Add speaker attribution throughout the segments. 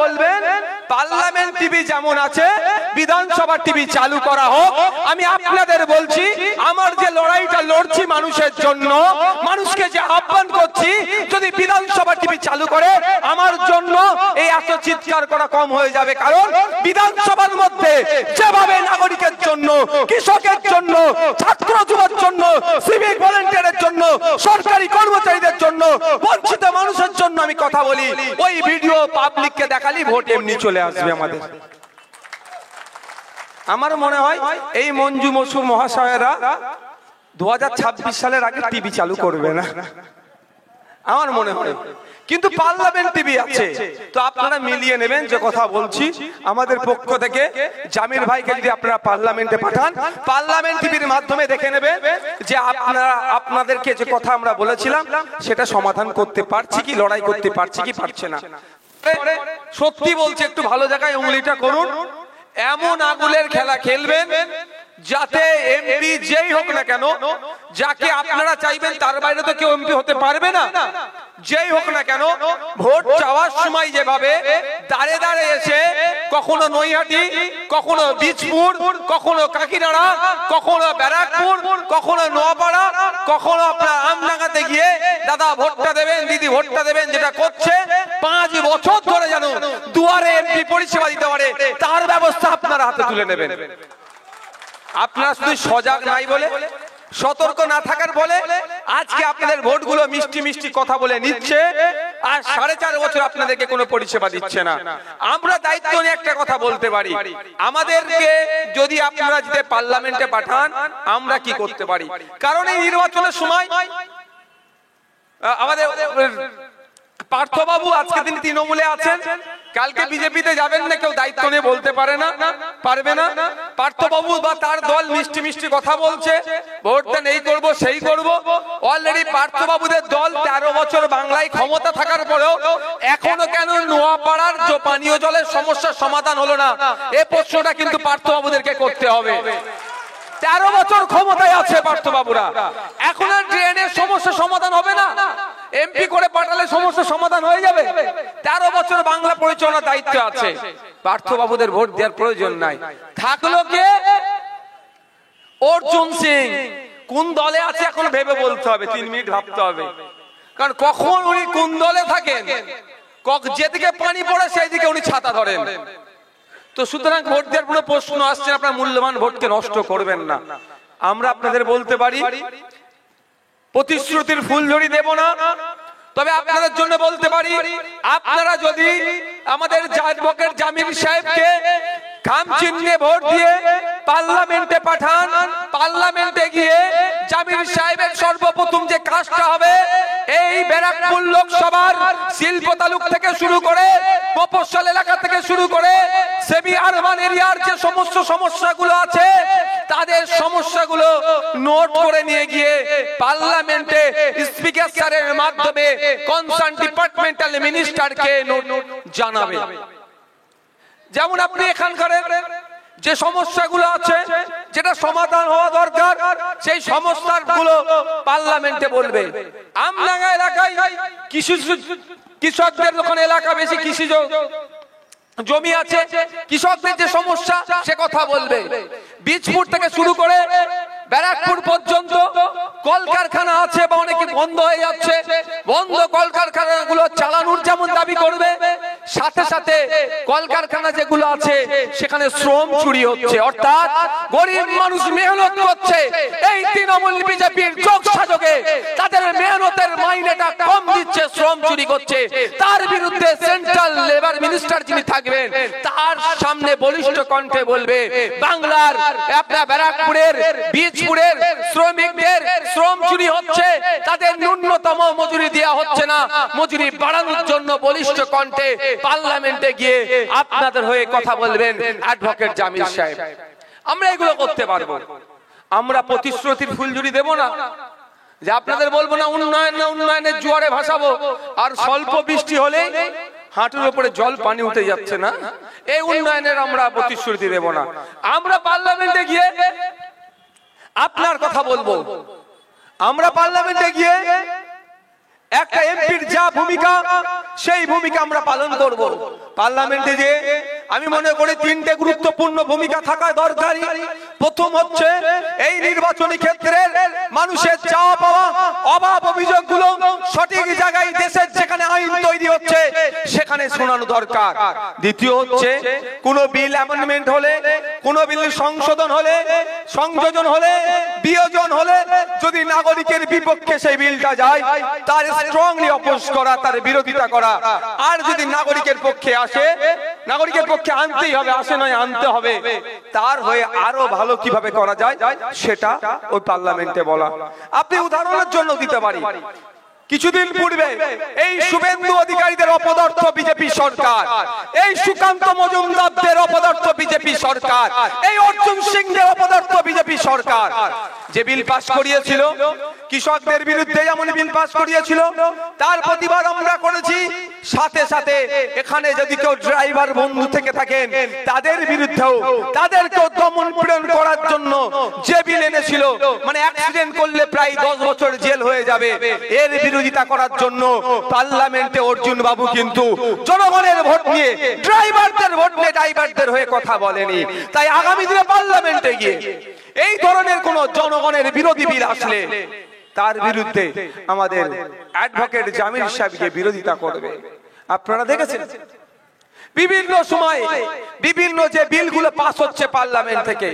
Speaker 1: বলবেন parliament TV যেমন আছে বিধানসভা টিভি চালু করা হোক। আমি আপনাদের বলছি, আমার যে লড়াইটা লড়ছি মানুষের জন্য, মানুষকে যে আহ্বান করছি, যদি বিধানসভা টিভি চালু করে আমার জন্য এই এত চিৎকার করা কম হয়ে যাবে। কারণ বিধানসভার মধ্যে যেভাবে নাগরিকের জন্য, কৃষকের জন্য, ছাত্র যুবর জন্য, সিভিক ভলেন্টিয়ারের জন্য, সরকারি কর্মচারীদের জন্য, বঞ্চিত মানুষের জন্য আমি কথা বলি, ওই ভিডিও পাবলিককে দেখালি ভোট এমনি চলে আসবে আমাদের। আমার মনে হয় এই মঞ্জু মসুর মহাশয়েরা 2026 সালের আগে টিভি চালু করবে না, আমার মনে হয়। কিন্তু পার্লামেন্ট টিভি আছে, তো আপনারা মিলিয়ে নেবেন যে কথা বলছি। আমাদের পক্ষ থেকে জামির ভাইকে যদি আপনারা পার্লামেন্টে পাঠান, পার্লামেন্ট টিভির মাধ্যমে দেখে নেবেন যে আপনাদেরকে যে কথা আমরা বলেছিলাম সেটা সমাধান করতে পারছি কি, লড়াই করতে পারছি কি পারছে না। সত্যি বলছে, একটু ভালো জায়গায় উঙ্গলিটা করুন। এমন আগুলের খেলা খেলবেন যাতে এমপি যেই হোক না কেন, যাকে আপনারা চাইবেন তার বাইরে তো কেউ এমপি হতে পারবে না। যেই হোক না কেন, ভোট চাওয়ার সময় যেভাবে দাঁড়ে দাঁড়ে এসে কখনো নৈহাটি, কখনো বীজপুর, কখনো কাকিনাড়া, কখনো ব্যারাকপুর, কখনো নোয়াপাড়া, কখনো আপনার আমডাঙ্গাতে গিয়ে দাদা ভোটটা দেবেন, দিদি ভোটটা দেবেন, যেটা করছে 5 বছর ধরে যেন দুয়ারে এমপি পরিষেবা দিতে পারে তার ব্যবস্থা আপনারা হাতে তুলে নেবেন। আপনারা শুধু সজাগ নাই বলে, সতর্ক না থাকার বলে আজকে আপনাদের ভোটগুলো মিষ্টি মিষ্টি কথা বলে নিচ্ছে, আর 4.5 বছর আপনাদেরকে কোনো পরিষেবা দিচ্ছে না। আমরা দায়িত্ব নিয়ে একটা কথা বলতে পারি, আমাদেরকে যদি আপনারা যদি পার্লামেন্টে পাঠান আমরা কি করতে পারি। কারণ এই নির্বাচনের সময় আমাদের পার্থবাবু আজকে তিনি তৃণমূলে আছেন, কালকে বিজেপিতে যাবেন না, কেউ দায়িত্ব নিয়ে বলতে পারবে না। পার্থবাবু বা তার দল মিষ্টি মিষ্টি কথা বলছে, ভোট দেন, এই করব সেই করব। অলরেডি পার্থবাবুদের দল 13 বছর বাংলায় ক্ষমতা থাকার পরেও এখনো কেন নোয়াপাড়ার পানীয় জলের সমস্যার সমাধান হলো না, এই প্রশ্নটা কিন্তু পার্থবাবুদেরকে করতে হবে। 13 বছর ক্ষমতায় আছে পার্থবাবুরা, এখন আর ড্রেনের সমস্যা সমাধান হবে না? এমপি করে পাঠালে সমস্যা সমাধান হয়ে যাবে? 13 বছর বাংলা পরিচালনার দায়িত্ব আছে, পার্থবাবুদের ভোট দেওয়ার প্রয়োজন নাই। থাকলো কে? অর্জুন সিং। কোন দলে আছে এখন ভেবে বলতে হবে, 3 মিনিট ভাবতে হবে, কারণ কখন উনি কোন দলে থাকেন, যেদিকে পানি পড়ে সেই দিকে উনি ছাতা ধরেন। তো সুতরাং ভোট দেওয়ার কোনো প্রশ্ন আসছে না, আপনার মূল্যবান ভোটকে নষ্ট করবেন না। আমরা আপনাদের বলতে পারি প্রতিশ্রুতির ফুলঝুরি দেব না, তবে আপনাদের জন্য বলতে পারি আপনারা যদি আমাদের অ্যাডভোকেট জামির সাহেবকে খাম চিহ্নে ভোট দিয়ে পার্লামেন্টে পাঠান, পার্লামেন্টে গিয়ে জামির সাহেবের সর্বপ্রথম যে কাজটা হবে, এই ব্যারাকপুর লোকসভার শিল্প তালুক থেকে শুরু করে মফস্বল এলাকা থেকে শুরু করে সেমি আরবান এরিয়ার যে সমস্ত সমস্যাগুলো আছে তাদের সমস্যাগুলো নোট করে নিয়ে গিয়ে পার্লামেন্টে স্পিকার স্যারের মাধ্যমে কনসার্ন ডিপার্টমেন্টাল মিনিস্টারকে জানাবে। যেমন আপনি এখানকার যে সমস্যাগুলো আছে, যেটা সমাধান হওয়া দরকার, সেই সমস্যাগুলো পার্লামেন্টে বলবে। আমডাঙ্গা এলাকায় কৃষকদের যখন এলাকা বেশি কৃষিজ জমি আছে, কৃষকদের যে সমস্যা সে কথা বলবে। বীজপুর থেকে শুরু করে ব্যারাকপুর পর্যন্ত কলকারখানা আছে বা অনেকে বন্ধ হয়ে যাচ্ছে, বন্ধ কলকারখানাগুলো চালানোর যেমন দাবি করবে, সাথে সাথে কলকারখানা যেগুলো আছে সেখানে শ্রম চুরি হচ্ছে, অর্থাৎ গরিব মানুষ মেহনত করছে, এই তৃণমূল বিজেপির যোগ সাজকে তাদের মেহনতের মাইনেটা কম দিচ্ছে, শ্রম চুরি করছে। তার বিরুদ্ধে সেন্ট্রাল লেবার মিনিস্টার যিনি থাকবেন তার সামনে বলিষ্ঠ কণ্ঠে বলবে বাংলার আপনার ব্যারাকপুরের বীজপুরের শ্রমিকদের শ্রম চুরি হচ্ছে, তাদের ন্যূনতম মজুরি দেওয়া হচ্ছে না, মজুরি বাড়ানোর জন্য বলিষ্ঠ কণ্ঠে পার্লামেন্টে গিয়ে আপনাদের হয়ে কথা বলবেন অ্যাডভোকেট জামির সাহেব। আমরা এগুলো করতে পারবো। আমরা প্রতিশ্রুতির ফুলঝুরি দেব না, যে আপনাদের বলবো না উন্নয়ন না উন্নয়নের জোয়ারে ভাসাবো, আর স্বল্প বৃষ্টি হলে হাঁটুর উপরে জল পানি উঠে যাচ্ছে না, এই উন্নয়নের আমরা প্রতিশ্রুতি দেব না। আমরা পার্লামেন্টে গিয়ে আপনার কথা বলবো, আমরা পার্লামেন্টে গিয়ে একটা এমপির যা ভূমিকা সেই ভূমিকা আমরা পালন করব। পার্লামেন্টে যে আমি মনে করি তিনটে গুরুত্বপূর্ণ ভূমিকা থাকা দরকারি। প্রথম হচ্ছে এই নির্বাচনী ক্ষেত্রে মানুষের চাওয়া পাওয়া অভাব অভিযোগগুলো সঠিক জায়গায় দেশের যেখানে আইন তৈরি হচ্ছে সেখানে শোনানো দরকার। দ্বিতীয় হচ্ছে কোন বিল অ্যামেন্ডমেন্ট হলে, কোন বিল সংশোধন হলে, সংযোজন হলে, বিয়োজন হলে যদি নাগরিকের বিপক্ষে সেই বিলটা যায় তার স্ট্রংলি অপোজ করা, তার বিরোধিতা করা। আর যদি নাগরিকের পক্ষে আসে, নাগরিকের পক্ষে আনতেই হবে, আসে নয় আনতে হবে, তার হয়ে আরো ভালো কিভাবে করা যায় সেটা ওই পার্লামেন্টে বলা। আপনি উদাহরণের জন্য দিতে পারি, কিছুদিন পূর্বে এই শুভেন্দু অধিকারীদের অপদার্থ বিজেপি সরকার, এই সুকান্ত মজুমদারদের অপদার্থ বিজেপি সরকার, এই অর্জুন সিংদের অপদার্থ বিজেপি সরকার যে বিল পাস করিয়েছিল কৃষকদের বিরুদ্ধে, যেমন বিল পাস করিয়েছিল তার প্রতিবাদ আমরা করেছি। সাথে সাথে এখানে যদি কেউ ড্রাইভার বন্ধু থেকে থাকেন তাদের বিরুদ্ধেও, তাদেরকেও দমন পীড়ন করার জন্য যে বিল এনেছিল, মানে অ্যাক্সিডেন্ট করলে প্রায় 10 বছর জেল হয়ে যাবে, এর বিরোধিতা করার জন্য পার্লামেন্টে অর্জুন বাবু কিন্তু জনগণের ভোট নিয়ে, ড্রাইভারদের ভোট নিয়ে ড্রাইভারদের হয়ে কথা বলেনি। তাই আগামী দিনে পার্লামেন্টে গিয়ে এই ধরনের কোন জনগণের বিরোধী বিল আসলে তার বিরুদ্ধে আমাদের অ্যাডভোকেট জামিল সাহেবকে বিরোধিতা করবে। আপনারা দেখেছেন বিভিন্ন সময় বিভিন্ন যে বিলগুলো পাস হচ্ছে পার্লামেন্ট থেকে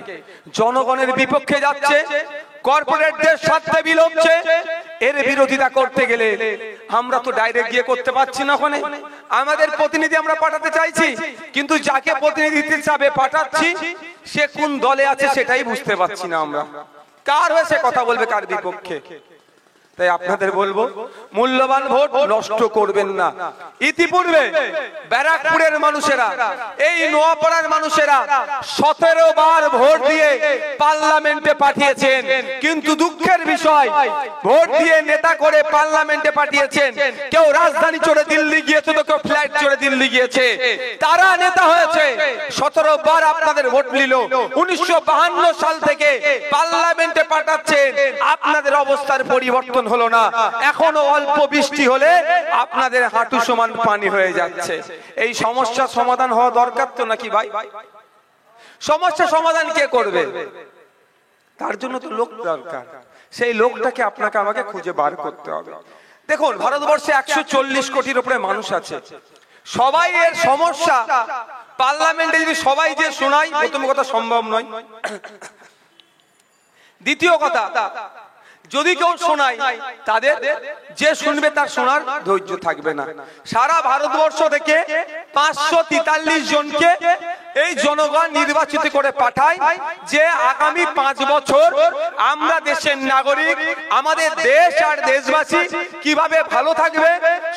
Speaker 1: জনগণের বিপক্ষে যাচ্ছে, কর্পোরেটদের স্বার্থে বিল হচ্ছে, এর বিরোধিতা করতে গেলে আমরা তো ডাইরেক্ট গিয়ে করতে পারছি না। ওখানে আমাদের প্রতিনিধি আমরা পাঠাতে চাইছি, কিন্তু যাকে প্রতিনিধি হিসাবে পাঠাচ্ছি সে কোন দলে আছে সেটাই বুঝতে পারছি না আমরা, কার হয়ে সে কথা বলবে, কার বিপক্ষে। তাই আপনাদের বলবো মূল্যবান ভোট নষ্ট করবেন না। ইতিপূর্বে ব্যারাকপুরের মানুষেরা, এই নোয়াপাড়ার মানুষেরা 17 বার ভোট দিয়ে পার্লামেন্টে পাঠিয়েছেন, কিন্তু দুঃখের বিষয় ভোট দিয়ে নেতা করে পার্লামেন্টে পাঠিয়েছেন। কেউ রাজধানী চড়ে দিল্লি গিয়েছে, তো কেউ ফ্লাইট চড়ে দিল্লি গিয়েছে, তারা নেতা হয়েছে। 17 বার আপনাদের ভোট নিল, 1952 সাল থেকে পার্লামেন্টে পাঠাচ্ছেন, আপনাদের অবস্থার পরিবর্তন হলো না। এখনো অল্প বৃষ্টি হলে আপনাদের হাঁটু সমান পানি হয়ে যাচ্ছে। এই সমস্যার সমাধান হওয়া দরকার তো নাকি ভাই? সমস্যা সমাধান কে করবে? তার জন্য তো লোক দরকার, সেই লোকটাকে আপনাকে আমাকে খুঁজে বার করতে হবে। দেখুন ভারতবর্ষে 140 কোটির উপরে মানুষ আছে, সবাই এর সমস্যা পার্লামেন্টে যদি সবাই যে শোনায়, প্রথম কথা সম্ভব নয়। দ্বিতীয় কথা, যদি কেউ শোনায় তাদের যে শুনবে তার শোনার ধৈর্য থাকবে না। সারা ভারতবর্ষ থেকে 543 জনকে এই জনগণ নির্বাচিত করে পাঠায়, যে আগামী 5 বছর আমরা দেশের নাগরিক, আমাদের দেশ আর দেশবাসী কিভাবে ভালো থাকবে,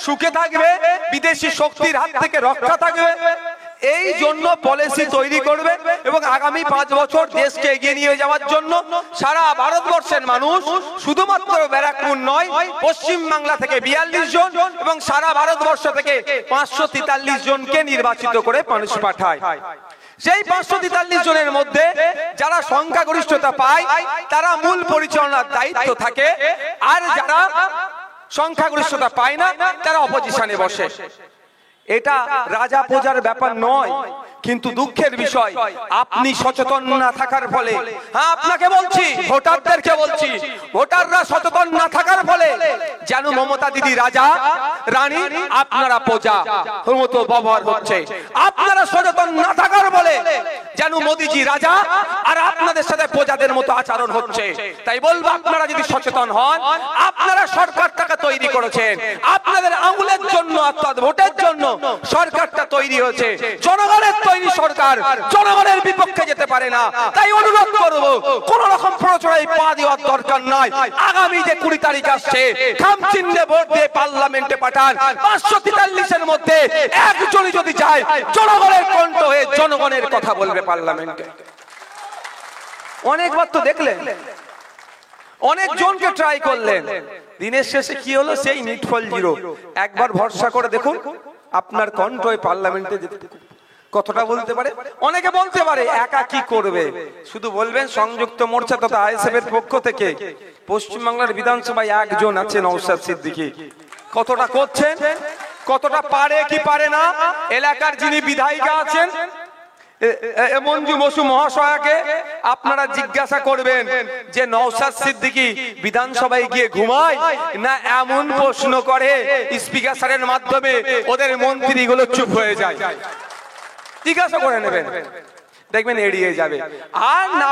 Speaker 1: সুখে থাকবে, বিদেশি শক্তির হাত থেকে রক্ষা থাকবে, এই জন্য পলিসি তৈরি করবে। এবং আগামী 5 বছর দেশকে এগিয়ে নিয়ে যাওয়ার জন্য সারা ভারতবর্ষের মানুষ, শুধুমাত্র ব্যারাকপুর নয়, পশ্চিম বাংলা থেকে 42 জন এবং সারা ভারতবর্ষ থেকে 543 জনকে নির্বাচিত করে মানুষ পাঠায়। সেই 543 জনের মধ্যে যারা সংখ্যাগরিষ্ঠতা পায় তারা মূল পরিচালনার দায়িত্ব থাকে, আর যারা সংখ্যাগরিষ্ঠতা পায় না তারা অপোজিশনে বসে। এটা রাজা প্রজার ব্যাপার নয়, কিন্তু দুঃখের বিষয় আপনি সচেতন না থাকার ফলে, হ্যাঁ আপনাকে বলছি, ভোটারদেরকে বলছি, ভোটাররা সচেতন না থাকার ফলে যেন মমতা দিদি রাজা, রানী, আপনারা প্রজা মতো ব্যবহার হচ্ছে। আপনারা সচেতন না থাকার ফলে যেন মোদিজি রাজা আর আপনাদের সাথে প্রজাদের মতো আচরণ হচ্ছে। তাই বলবো আপনারা যদি সচেতন হন, আপনারা সরকারটাকে তৈরি করেছেন, আপনাদের আঙুলের জন্য অর্থাৎ ভোটের জন্য সরকারটা তৈরি হয়েছে। জনগণের তৈরি সরকার জনগণের বিপক্ষে যেতে পারে না। তাই অনুরোধ করব, কোন রকম প্রচারে পা দেওয়ার দরকার নাই। আগামী যে 20 তারিখ আসছে, খামচিহ্নে ভোট দিয়ে পার্লামেন্টে পাঠান। 543 এর মধ্যে একজনই যদি যায়, জনগণের কণ্ঠ হয়ে জনগণের কথা বলবে পার্লামেন্টে। অনেকবার তো দেখলেন, অনেক জনকে ট্রাই করলেন, দিনের শেষে কি হলো? সেই নিটফল 0। একবার ভরসা করে দেখুন আপনার কণ্ঠ পার্লামেন্টে কতটা বলতে পারে। অনেকে বলতে পারে একা কি করবে, শুধু বলবেন সংযুক্ত মোর্চা তথা আইএসএফ এর পক্ষ থেকে পশ্চিমবাংলার বিধানসভায় একজন আছেন নওশাদ সিদ্দিকী। কতটা করছেন, কতটা পারে কি পারে না এলাকার যিনি বিধায়িকা আছেন মঞ্জু বসু মহাশয়াকে আপনারা জিজ্ঞাসা করবেন যে নওশাদ সিদ্দিকী বিধানসভায় গিয়ে ঘুমায় না এমন প্রশ্ন করে স্পিকার স্যারের মাধ্যমে ওদের মন্ত্রীগুলো চুপ হয়ে যায়। জিজ্ঞাসা করে নেবেন, দেখবেন এড়িয়ে যাবে। আর না